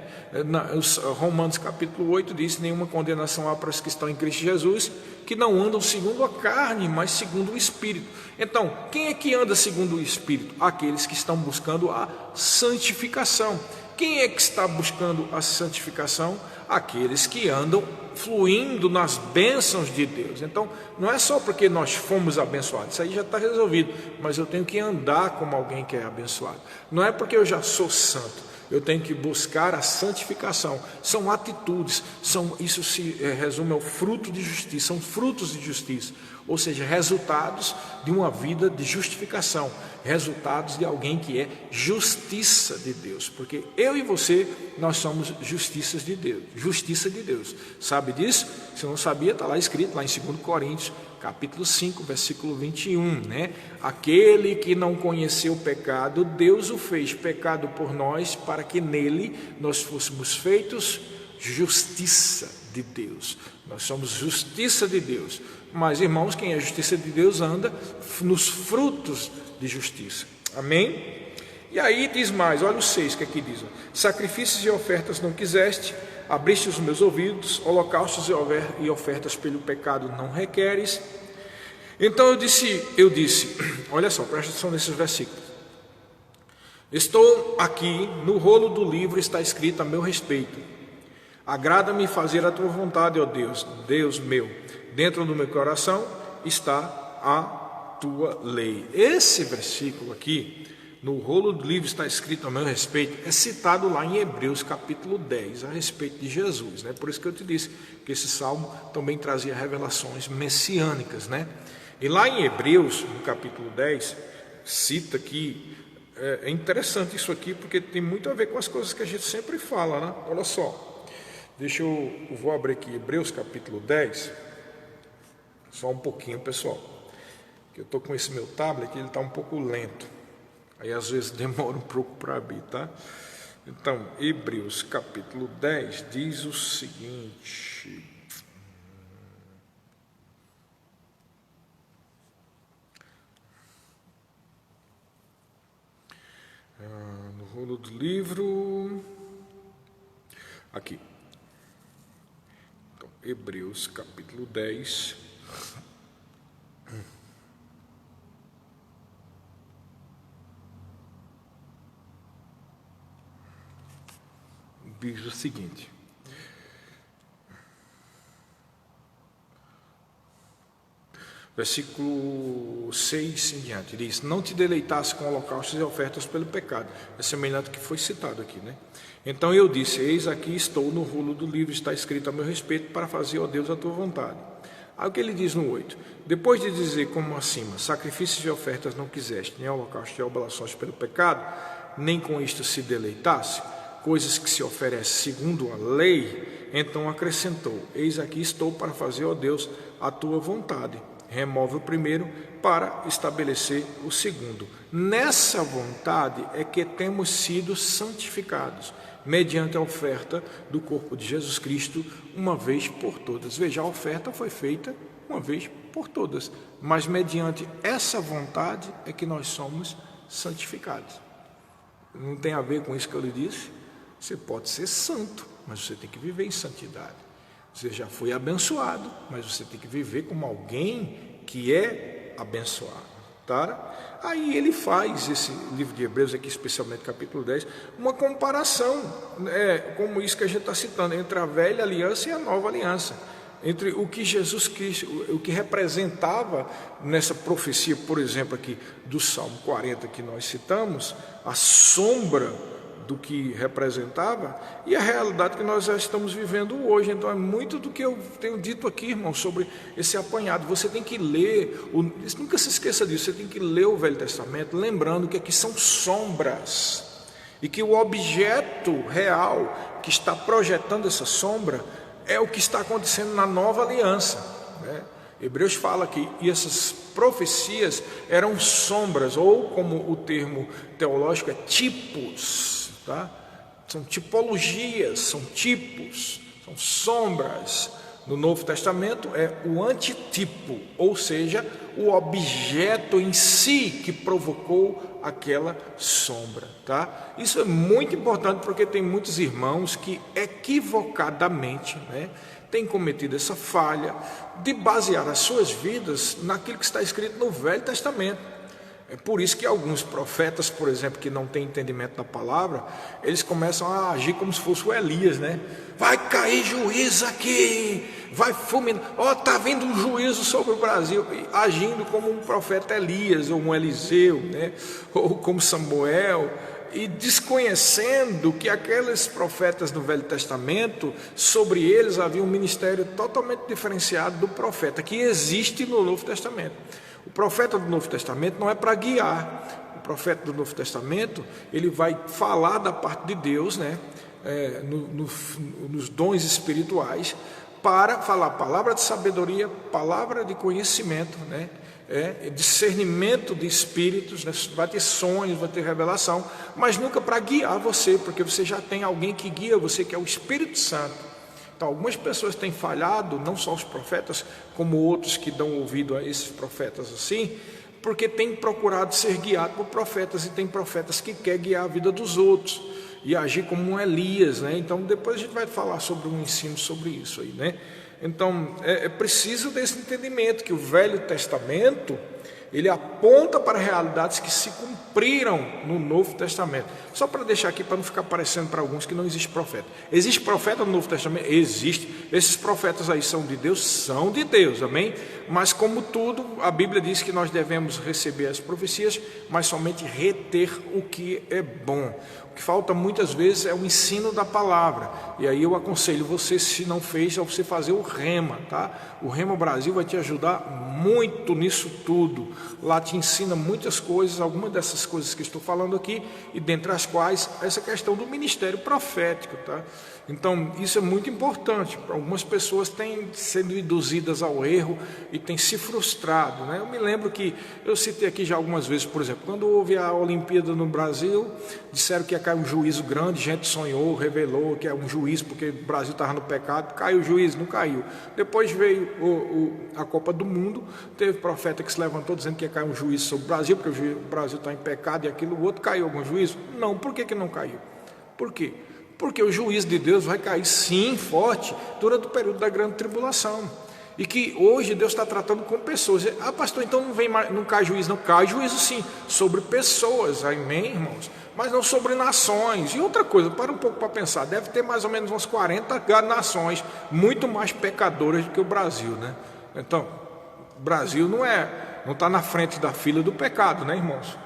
Romanos capítulo 8 diz: nenhuma condenação há para os que estão em Cristo Jesus, que não andam segundo a carne, mas segundo o Espírito. Então, quem é que anda segundo o Espírito? Aqueles que estão buscando a santificação. Quem é que está buscando a santificação? Aqueles que andam fluindo nas bênçãos de Deus. Então, não é só porque nós fomos abençoados, isso aí já está resolvido, mas eu tenho que andar como alguém que é abençoado. Não é porque eu já sou santo, eu tenho que buscar a santificação. São atitudes, isso se resume ao fruto de justiça, são frutos de justiça, ou seja, resultados de uma vida de justificação, resultados de alguém que é justiça de Deus, porque eu e você, nós somos justiça de Deus, sabe disso? Se não sabia, está lá escrito, lá em 2 Coríntios, capítulo 5, versículo 21, né? Aquele que não conheceu o pecado, Deus o fez pecado por nós, para que nele nós fôssemos feitos justiça de Deus. Nós somos justiça de Deus. Mas, irmãos, quem é justiça de Deus anda nos frutos de justiça. Amém? E aí diz mais, olha o 6 que aqui diz: sacrifícios e ofertas não quiseste, abriste os meus ouvidos, holocaustos e ofertas pelo pecado não requeres. Então eu disse, olha só, presta atenção nesses versículos: estou aqui, no rolo do livro está escrito a meu respeito: agrada-me fazer a tua vontade, ó Deus, Deus meu. Dentro do meu coração está a tua lei. Esse versículo aqui, no rolo do livro está escrito a meu respeito, é citado lá em Hebreus capítulo 10, a respeito de Jesus, né? Por isso que eu te disse que esse salmo também trazia revelações messiânicas, né? E lá em Hebreus, no capítulo 10, cita que é interessante isso aqui, porque tem muito a ver com as coisas que a gente sempre fala, né? Olha só, eu vou abrir aqui Hebreus capítulo 10, só um pouquinho, pessoal, que eu estou com esse meu tablet, ele está um pouco lento, aí às vezes demora um pouco para abrir, tá? Então, Hebreus capítulo 10 diz o seguinte: no rolo do livro, aqui, então, Hebreus capítulo 10, diz o seguinte: versículo 6 em diante, diz: não te deleitasse com holocaustos e ofertas pelo pecado. É semelhante ao que foi citado aqui, né? Então eu disse: eis aqui estou, no rolo do livro está escrito a meu respeito, para fazer, ó Deus, a tua vontade. Aí o que ele diz no 8: depois de dizer como acima, sacrifícios e ofertas não quiseste, nem holocaustos e oblações pelo pecado, nem com isto se deleitasse, coisas que se oferecem segundo a lei, então acrescentou: eis aqui estou para fazer, ó Deus, a tua vontade. Remove o primeiro para estabelecer o segundo. Nessa vontade é que temos sido santificados, mediante a oferta do corpo de Jesus Cristo, uma vez por todas. Veja, a oferta foi feita uma vez por todas, mas mediante essa vontade é que nós somos santificados. Não tem a ver com isso que eu lhe disse? Você pode ser santo, mas você tem que viver em santidade. Você já foi abençoado, mas você tem que viver como alguém que é abençoado, tá? Aí ele faz, esse livro de Hebreus aqui, especialmente capítulo 10, uma comparação, como isso que a gente está citando, entre a velha aliança e a nova aliança, entre o que Jesus Cristo, o que representava nessa profecia, por exemplo, aqui do Salmo 40 que nós citamos, a sombra do que representava, e a realidade que nós já estamos vivendo hoje. Então é muito do que eu tenho dito aqui, irmão, sobre esse apanhado. Você tem que ler, nunca se esqueça disso, você tem que ler o Velho Testamento, lembrando que aqui são sombras, e que o objeto real que está projetando essa sombra é o que está acontecendo na nova aliança, né? Hebreus fala que essas profecias eram sombras, ou como o termo teológico é tipos, tá? São tipologias, são tipos, são sombras. No Novo Testamento é o antitipo, ou seja, o objeto em si que provocou aquela sombra, tá? Isso é muito importante, porque tem muitos irmãos que equivocadamente, né, têm cometido essa falha de basear as suas vidas naquilo que está escrito no Velho Testamento. É por isso que alguns profetas, por exemplo, que não têm entendimento da palavra, eles começam a agir como se fosse o Elias, né? Vai cair juízo aqui, vai fulminar, tá vindo um juízo sobre o Brasil, agindo como um profeta Elias, ou um Eliseu, né? Ou como Samuel, e desconhecendo que aqueles profetas do Velho Testamento, sobre eles havia um ministério totalmente diferenciado do profeta que existe no Novo Testamento. O profeta do Novo Testamento não é para guiar. O profeta do Novo Testamento, ele vai falar da parte de Deus, né, nos dons espirituais, para falar palavra de sabedoria, palavra de conhecimento, né, discernimento de espíritos, né, vai ter sonhos, vai ter revelação, mas nunca para guiar você, porque você já tem alguém que guia você, que é o Espírito Santo. Então, algumas pessoas têm falhado, não só os profetas, como outros que dão ouvido a esses profetas assim, porque têm procurado ser guiados por profetas, e tem profetas que querem guiar a vida dos outros e agir como um Elias, né? Então, depois a gente vai falar sobre um ensino sobre isso aí, né? Então, é preciso desse entendimento, que o Velho Testamento, ele aponta para realidades que se cumpriram no Novo Testamento. Só para deixar aqui, para não ficar parecendo para alguns que não existe profeta. Existe profeta no Novo Testamento? Existe. Esses profetas aí são de Deus? São de Deus, amém? Mas como tudo, a Bíblia diz que nós devemos receber as profecias, mas somente reter o que é bom. O que falta muitas vezes é o ensino da palavra. E aí eu aconselho você, se não fez, a você fazer o Rema, tá? O Rema Brasil vai te ajudar muito nisso tudo. Lá te ensina muitas coisas, algumas dessas coisas que estou falando aqui, e dentre as quais essa questão do ministério profético, tá? Então, isso é muito importante. Algumas pessoas têm sido induzidas ao erro e têm se frustrado, né? Eu me lembro que eu citei aqui já algumas vezes, por exemplo, quando houve a Olimpíada no Brasil, disseram que ia cair um juízo grande, gente sonhou, revelou que é um juízo, porque o Brasil estava no pecado, caiu o juízo, não caiu. Depois veio a Copa do Mundo, teve profeta que se levantou dizendo que ia cair um juízo sobre o Brasil, porque o Brasil está em pecado e aquilo, o outro caiu algum juízo? Não, por que não caiu? Por quê? Porque o juízo de Deus vai cair sim, forte, durante o período da grande tribulação. E que hoje Deus está tratando com pessoas. Pastor, então não cai juízo? Não, cai juízo sim, sobre pessoas, amém, irmãos? Mas não sobre nações. E outra coisa, para um pouco para pensar, deve ter mais ou menos umas 40 nações muito mais pecadoras do que o Brasil, né? Então, o Brasil não está na frente da fila do pecado, né, irmãos?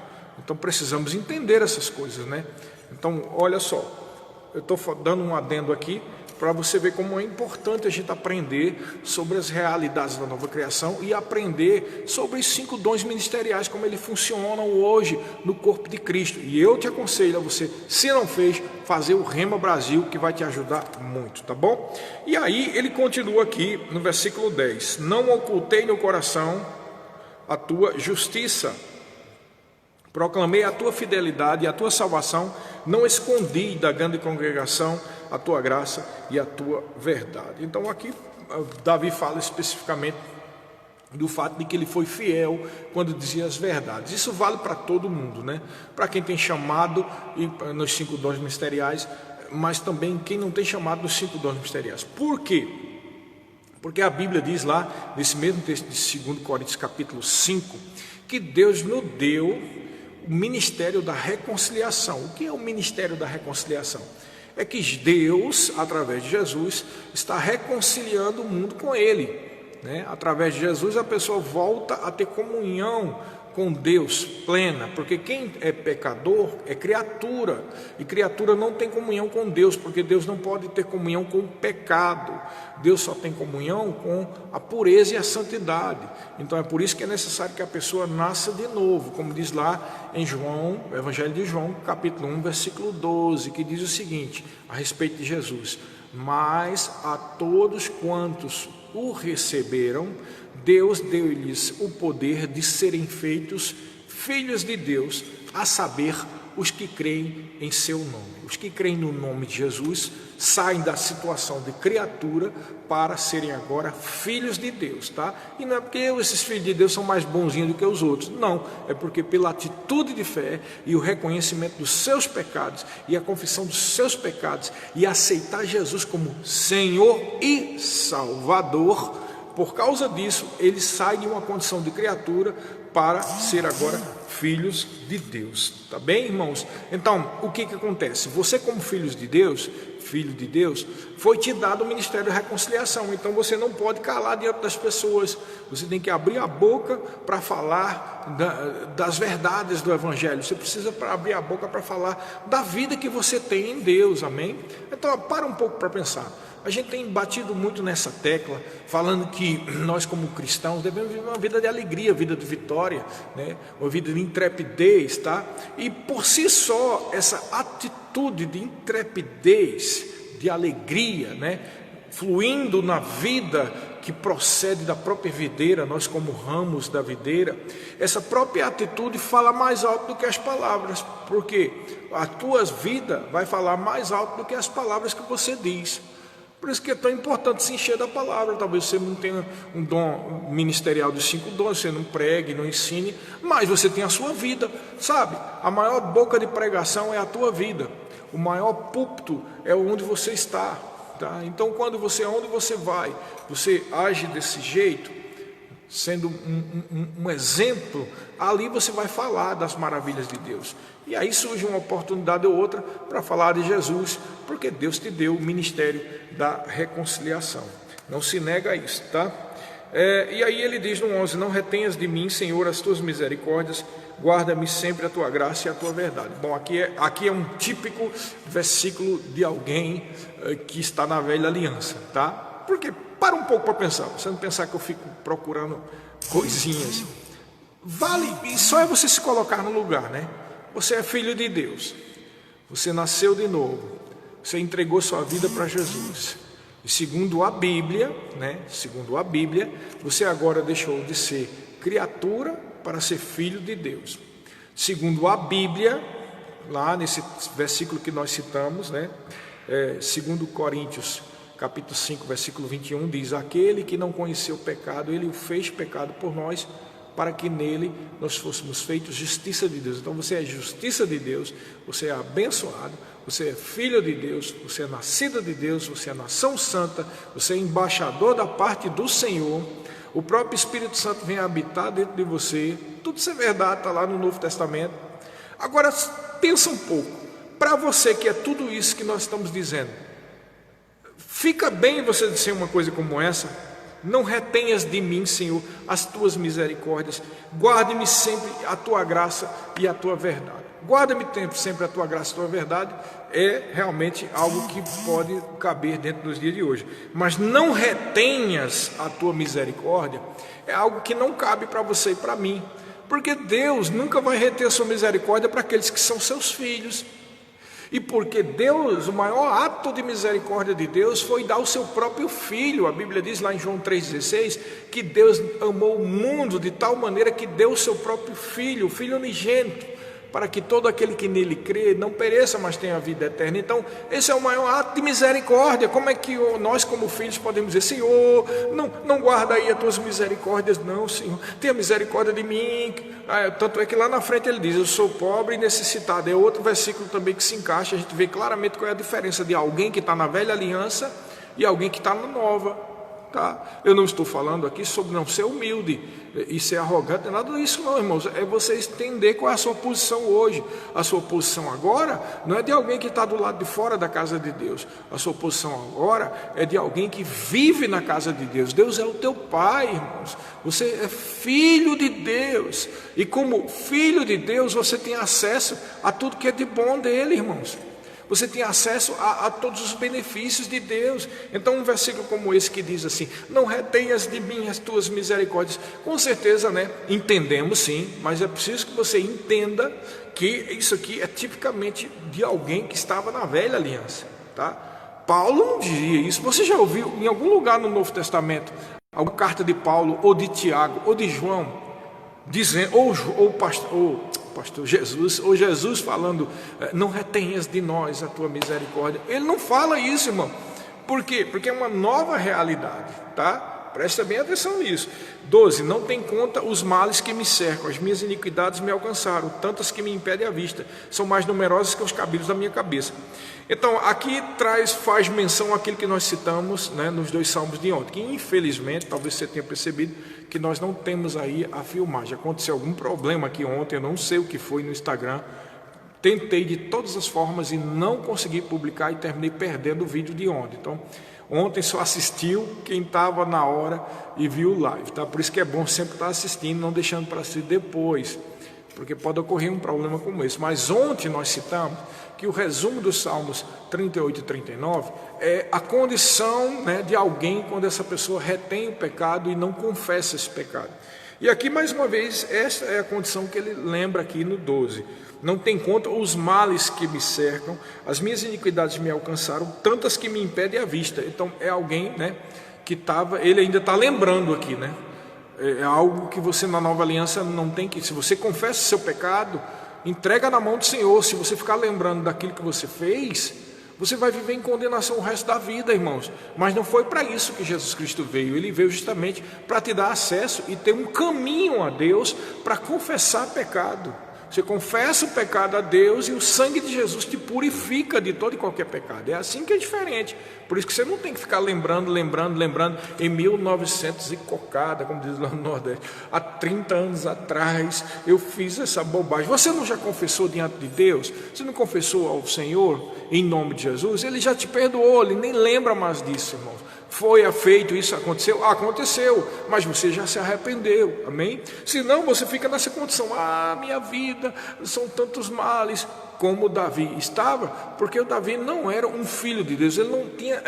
Então precisamos entender essas coisas, né? Então, olha só. Eu estou dando um adendo aqui para você ver como é importante a gente aprender sobre as realidades da nova criação e aprender sobre os 5 dons ministeriais, como eles funcionam hoje no corpo de Cristo. E eu te aconselho a você, se não fez, fazer o Rema Brasil, que vai te ajudar muito, tá bom? E aí ele continua aqui no versículo 10: não ocultei no coração a tua justiça, proclamei a tua fidelidade e a tua salvação, não escondi da grande congregação a tua graça e a tua verdade. Então aqui Davi fala especificamente do fato de que ele foi fiel quando dizia as verdades. Isso vale para todo mundo, né? Para quem tem chamado e nos 5 dons ministeriais, mas também quem não tem chamado nos 5 dons ministeriais. Por quê? Porque a Bíblia diz lá, nesse mesmo texto de 2 Coríntios capítulo 5, que Deus nos deu o ministério da reconciliação. O que é o ministério da reconciliação? É que Deus, através de Jesus, está reconciliando o mundo com Ele, né? Através de Jesus a pessoa volta a ter comunhão com Deus plena, porque quem é pecador é criatura, e criatura não tem comunhão com Deus, porque Deus não pode ter comunhão com o pecado. Deus só tem comunhão com a pureza e a santidade. Então é por isso que é necessário que a pessoa nasça de novo, como diz lá em João, Evangelho de João, capítulo 1, versículo 12, que diz o seguinte, a respeito de Jesus: mas a todos quantos o receberam, Deus deu-lhes o poder de serem feitos filhos de Deus, a saber, os que creem em seu nome. Os que creem no nome de Jesus saem da situação de criatura para serem agora filhos de Deus, tá? E não é porque esses filhos de Deus são mais bonzinhos do que os outros, não, é porque pela atitude de fé e o reconhecimento dos seus pecados e a confissão dos seus pecados e aceitar Jesus como Senhor e Salvador, por causa disso, eles saem de uma condição de criatura para ser agora filhos de Deus, tá bem, irmãos? Então, o que acontece? Você, como filho de Deus, foi te dado o ministério da reconciliação, então você não pode calar diante das pessoas, você tem que abrir a boca para falar das verdades do Evangelho, você precisa abrir a boca para falar da vida que você tem em Deus, amém? Então, para um pouco para pensar. A gente tem batido muito nessa tecla, falando que nós como cristãos devemos viver uma vida de alegria, vida de vitória, né? Uma vida de intrepidez, tá? E por si só, essa atitude de intrepidez, de alegria, né? Fluindo na vida que procede da própria videira, nós como ramos da videira, essa própria atitude fala mais alto do que as palavras, porque a tua vida vai falar mais alto do que as palavras que você diz. Por isso que é tão importante se encher da palavra. Talvez você não tenha um dom ministerial dos 5 dons, você não pregue, não ensine, mas você tem a sua vida, sabe? A maior boca de pregação é a tua vida. O maior púlpito é onde você está, tá? Então, onde você vai, você age desse jeito, sendo um exemplo, ali você vai falar das maravilhas de Deus. E aí surge uma oportunidade ou outra para falar de Jesus, porque Deus te deu o ministério da reconciliação. Não se nega a isso, tá? E aí ele diz no 11, não retenhas de mim, Senhor, as tuas misericórdias, guarda-me sempre a tua graça e a tua verdade. Bom, aqui é um típico versículo de alguém que está na velha aliança, tá? Porque para um pouco para pensar, você não pensar que eu fico procurando coisinhas. E só é você se colocar no lugar, né? Você é filho de Deus, você nasceu de novo, você entregou sua vida para Jesus. E segundo a Bíblia, né? Segundo a Bíblia, você agora deixou de ser criatura para ser filho de Deus. Segundo a Bíblia, lá nesse versículo que nós citamos, né? Segundo Coríntios, capítulo 5, versículo 21, diz: aquele que não conheceu o pecado, ele o fez pecado por nós, para que nele nós fôssemos feitos justiça de Deus. Então você é justiça de Deus, você é abençoado, você é filho de Deus, você é nascido de Deus, você é nação santa, você é embaixador da parte do Senhor. O próprio Espírito Santo vem habitar dentro de você. Tudo isso é verdade, está lá no Novo Testamento. Agora pensa um pouco, para você que é tudo isso que nós estamos dizendo, fica bem você dizer uma coisa como essa? Não retenhas de mim, Senhor, as tuas misericórdias, guarde-me sempre a tua graça e a tua verdade. Guarda-me sempre a tua graça e a tua verdade é realmente algo que pode caber dentro dos dias de hoje. Mas não retenhas a tua misericórdia é algo que não cabe para você e para mim, porque Deus nunca vai reter a sua misericórdia para aqueles que são seus filhos. E porque Deus, o maior ato de misericórdia de Deus foi dar o seu próprio Filho. A Bíblia diz lá em João 3,16 que Deus amou o mundo de tal maneira que deu o seu próprio Filho, o Filho unigênito, para que todo aquele que nele crê não pereça, mas tenha a vida eterna. Então, esse é o maior ato de misericórdia. Como é que nós como filhos podemos dizer: Senhor, não guarda aí as tuas misericórdias, não, Senhor, tenha misericórdia de mim. Tanto é que lá na frente ele diz: eu sou pobre e necessitado. É outro versículo também que se encaixa. A gente vê claramente qual é a diferença de alguém que está na velha aliança e alguém que está na nova, tá? Eu não estou falando aqui sobre não ser humilde e ser arrogante, nada disso não, irmãos. É você entender qual é a sua posição hoje. A sua posição agora não é de alguém que está do lado de fora da casa de Deus. A sua posição agora é de alguém que vive na casa de Deus. Deus é o teu Pai, irmãos. Você é filho de Deus, e como filho de Deus você tem acesso a tudo que é de bom dele, irmãos. Você tem acesso a todos os benefícios de Deus. Então um versículo como esse que diz assim: não retenhas de mim as tuas misericórdias, com certeza, né? Entendemos sim, mas é preciso que você entenda que isso aqui é tipicamente de alguém que estava na velha aliança, tá? Paulo não dizia isso. Você já ouviu em algum lugar no Novo Testamento alguma carta de Paulo ou de Tiago ou de João dizendo, ou pastor Jesus, ou Jesus falando, não retenhas de nós a tua misericórdia. Ele não fala isso, irmão. Por quê? Porque é uma nova realidade, tá? Presta bem atenção nisso. 12, não tem conta os males que me cercam, as minhas iniquidades me alcançaram, tantas que me impedem a vista, são mais numerosas que os cabelos da minha cabeça. Então, aqui faz menção àquilo que nós citamos, né, nos 2 salmos de ontem, que infelizmente, talvez você tenha percebido, que nós não temos aí a filmagem. Aconteceu algum problema aqui ontem, eu não sei o que foi no Instagram, tentei de todas as formas e não consegui publicar e terminei perdendo o vídeo de ontem. Então, ontem só assistiu quem estava na hora e viu o live, tá? Por isso que é bom sempre estar assistindo, não deixando para assistir depois, porque pode ocorrer um problema como esse. Mas ontem nós citamos que o resumo dos Salmos 38 e 39 é a condição, né, de alguém quando essa pessoa retém o pecado e não confessa esse pecado. E aqui mais uma vez, essa é a condição que ele lembra aqui no 12. Não tem conta os males que me cercam, as minhas iniquidades me alcançaram, tantas que me impedem a vista. Então é alguém, né, que ele ainda está lembrando aqui, né? É algo que você na nova aliança não tem que, se você confessa o seu pecado, entrega na mão do Senhor. Se você ficar lembrando daquilo que você fez, você vai viver em condenação o resto da vida, irmãos. Mas não foi para isso que Jesus Cristo veio. Ele veio justamente para te dar acesso e ter um caminho a Deus para confessar pecado. Você confessa o pecado a Deus e o sangue de Jesus te purifica de todo e qualquer pecado. É assim que é diferente. Por isso que você não tem que ficar lembrando em 1900 e cocada, como diz lá no Nordeste. Há 30 anos atrás eu fiz essa bobagem. Você não já confessou diante de Deus? Você não confessou ao Senhor em nome de Jesus? Ele já te perdoou, ele nem lembra mais disso, irmãos. Foi feito isso, aconteceu? Aconteceu, mas você já se arrependeu, amém? Senão você fica nessa condição, minha vida, são tantos males, como Davi estava, porque o Davi não era um filho de Deus, ele não tinha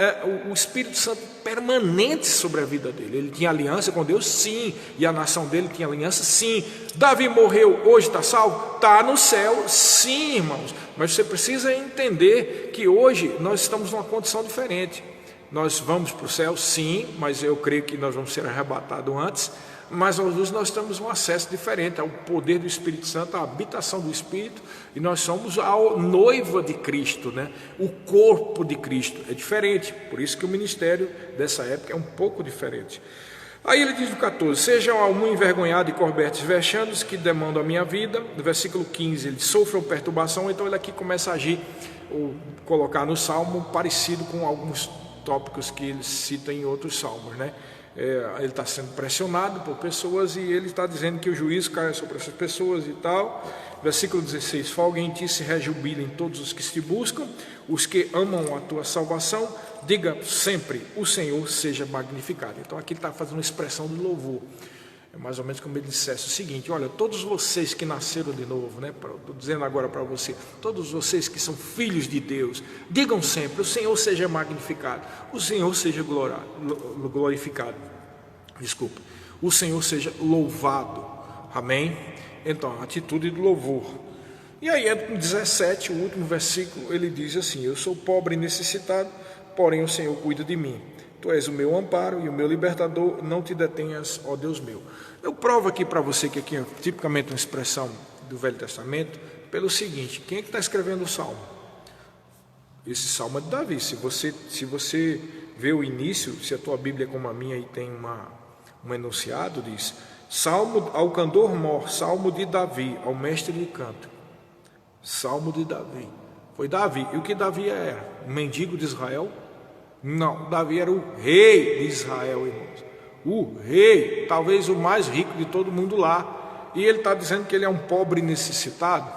o Espírito Santo permanente sobre a vida dele. Ele tinha aliança com Deus, sim, e a nação dele tinha aliança, sim. Davi morreu, hoje está salvo? Está no céu, sim, irmãos, mas você precisa entender que hoje nós estamos numa condição diferente. Nós vamos para o céu, sim, mas eu creio que nós vamos ser arrebatados antes. Mas nós temos um acesso diferente ao poder do Espírito Santo, à habitação do Espírito, e nós somos a noiva de Cristo, né? O corpo de Cristo é diferente, por isso que o ministério dessa época é um pouco diferente. Aí ele diz no 14, sejam ao muito envergonhados e cobertos vexames que demandam a minha vida. No versículo 15, ele sofram perturbação. Então ele aqui começa a agir, ou colocar no Salmo parecido com alguns tópicos que ele cita em outros salmos, né? Ele está sendo pressionado por pessoas e ele está dizendo que o juízo cai sobre essas pessoas e tal. Versículo 16, folguem em ti, se rejubilem todos os que te buscam, os que amam a tua salvação, diga sempre, o Senhor seja magnificado. Então aqui ele está fazendo uma expressão de louvor. É mais ou menos como ele dissesse o seguinte, olha, todos vocês que nasceram de novo, né? Estou dizendo agora para você, todos vocês que são filhos de Deus, digam sempre, o Senhor seja magnificado, o Senhor seja glorificado, desculpa, o Senhor seja louvado, amém? Então, atitude de louvor. E aí, no 17, o último versículo, ele diz assim, eu sou pobre e necessitado, porém o Senhor cuida de mim. Tu és o meu amparo e o meu libertador, não te detenhas, ó Deus meu. Eu provo aqui para você que aqui é tipicamente uma expressão do Velho Testamento, pelo seguinte, quem é que está escrevendo o Salmo? Esse Salmo é de Davi. Se você vê o início, se a tua Bíblia é como a minha e tem um enunciado, diz, Salmo ao cantor mor, Salmo de Davi, ao mestre de canto. Salmo de Davi. Foi Davi. E o que Davi era? Um mendigo de Israel? Não, Davi era o rei de Israel, irmãos. O rei, talvez o mais rico de todo mundo lá. E ele está dizendo que ele é um pobre necessitado.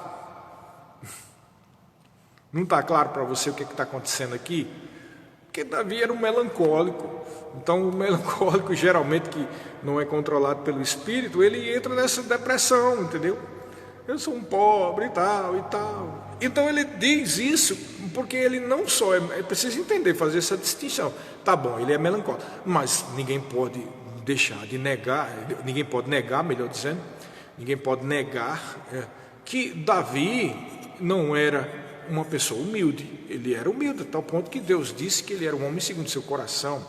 Não está claro para você o que está acontecendo aqui? Porque Davi era um melancólico. Então o melancólico, geralmente que não é controlado pelo Espírito, ele entra nessa depressão, entendeu? Eu sou um pobre e tal e tal. Então ele diz isso porque ele não só é preciso entender, fazer essa distinção. Tá bom, ele é melancólico, mas ninguém pode deixar de negar, ninguém pode negar, melhor dizendo, ninguém pode negar que Davi não era uma pessoa humilde. Ele era humilde, a tal ponto que Deus disse que ele era um homem segundo seu coração.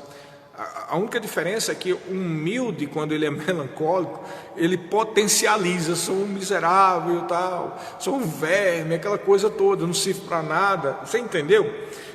A única diferença é que o humilde, quando ele é melancólico, ele potencializa: sou um miserável, tal, sou um verme, aquela coisa toda, não sirvo para nada. Você entendeu?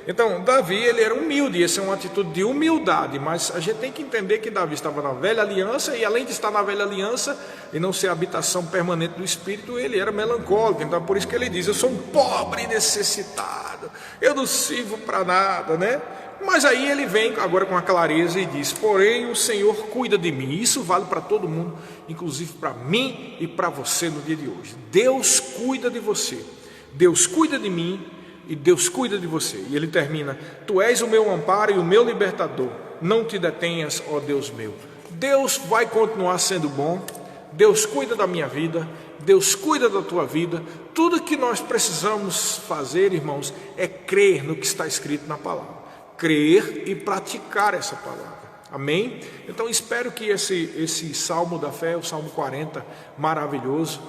Então, Davi, ele era humilde, essa é uma atitude de humildade, mas a gente tem que entender que Davi estava na velha aliança, e além de estar na velha aliança e não ser a habitação permanente do Espírito, ele era melancólico. Então, por isso que ele diz: eu sou um pobre necessitado, eu não sirvo para nada, né? Mas aí ele vem agora com a clareza e diz: porém o Senhor cuida de mim. Isso vale para todo mundo, inclusive para mim e para você no dia de hoje. Deus cuida de você, Deus cuida de mim e Deus cuida de você. E ele termina: tu és o meu amparo e o meu libertador, não te detenhas, ó Deus meu. Deus vai continuar sendo bom, Deus cuida da minha vida, Deus cuida da tua vida. Tudo que nós precisamos fazer, irmãos, é crer no que está escrito na palavra, crer e praticar essa palavra. Amém? Então espero que esse Salmo da Fé, o Salmo 40, maravilhoso,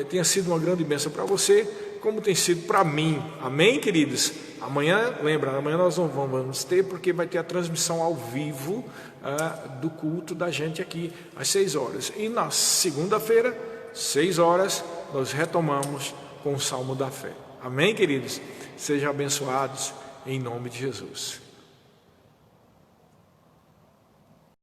tenha sido uma grande bênção para você, como tem sido para mim. Amém, queridos? Amanhã, lembra, amanhã nós não vamos ter, porque vai ter a transmissão ao vivo do culto da gente aqui, às 6 horas. E na segunda-feira, 6 horas, nós retomamos com o Salmo da Fé. Amém, queridos? Sejam abençoados em nome de Jesus.